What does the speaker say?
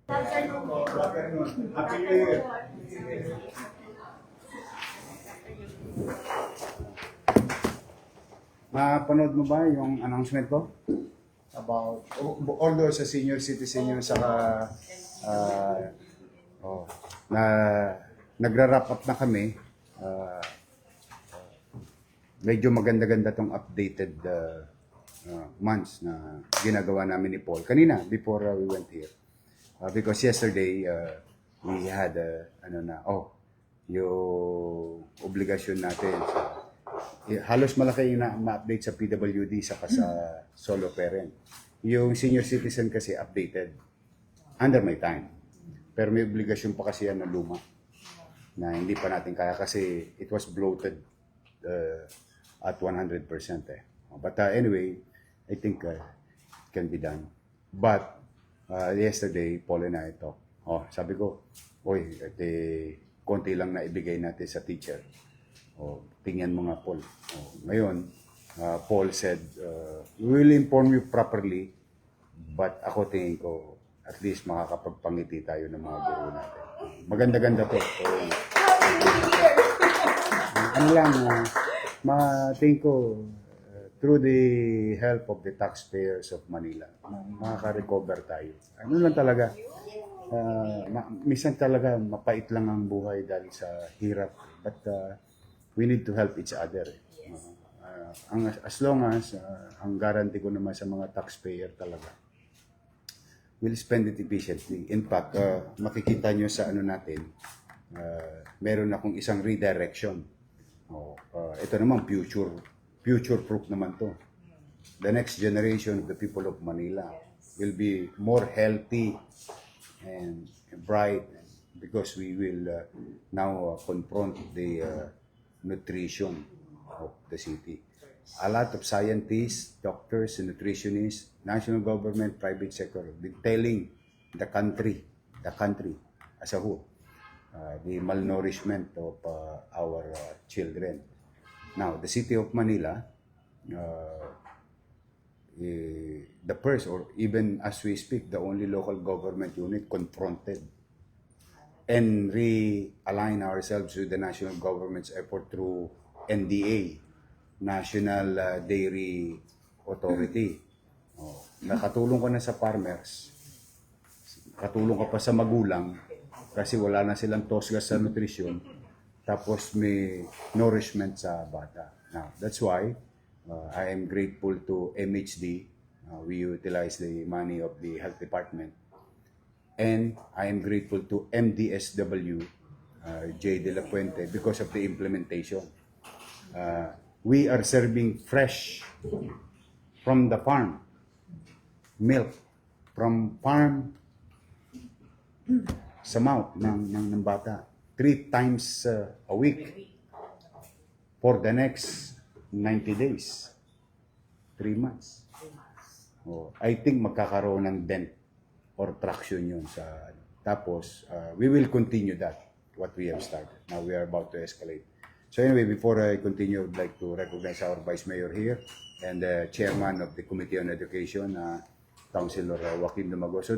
Happy New Year. Mapanood mo ba yung announcement ko? About, although sa senior citizen yun, saka na nagra-wrap up na kami, medyo maganda-ganda tong updated months na ginagawa namin ni Paul. Kanina, before we went here. Because yesterday, we had, yung obligasyon natin sa halos malaki yung ma-update sa PWD saka sa solo parent. Yung senior citizen kasi updated under my time. Pero may obligasyon pa kasi yan na luma na hindi pa natin kaya kasi it was bloated at 100% eh. But anyway, I think it can be done. But yesterday, Paul and I talked. Sabi ko, konti lang na ibigay natin sa teacher. Tingnan mo nga, Paul. Ngayon, Paul said, we will inform you properly, but ako tingin ko, at least makakapagpangiti tayo ng mga guro natin. Maganda-ganda to. Tingin ko, through the help of the taxpayers of Manila, makaka-recover tayo. Ano lang talaga, minsan talaga mapait lang ang buhay dahil sa hirap. But we need to help each other. As long as ang guarantee ko naman sa mga taxpayer talaga, we'll spend it efficiently. In fact, makikita nyo sa ano natin, meron akong isang redirection. Ito naman, future-proof naman to. The next generation of the people of Manila will be more healthy and bright because we will now confront the nutrition of the city. A lot of scientists, doctors, and nutritionists, national government, private sector, have been telling the country as a whole, the malnourishment of our children. Now, the city of Manila, the first, or even as we speak, the only local government unit confronted and realign ourselves with the national government's effort through NDA, National Dairy Authority. Nakatulong ka na sa farmers, katulong ka pa sa magulang kasi wala na silang tosgas sa nutrisyon, tapos may nourishment sa bata. Now, that's why I am grateful to MHD. We utilize the money of the health department. And I am grateful to MDSW, J. De La Puente, because of the implementation. We are serving fresh from the farm, milk from farm sa mouth ng bata 3 times a week for the next 90 days, 3 months. I think magkakaroon ng dent or traction yun sa tapos we will continue that what we have started. Now we are about to escalate. So anyway, before I continue, I'd like to recognize our Vice Mayor here and the Chairman of the Committee on Education, Councilor Joaquin Dumago. So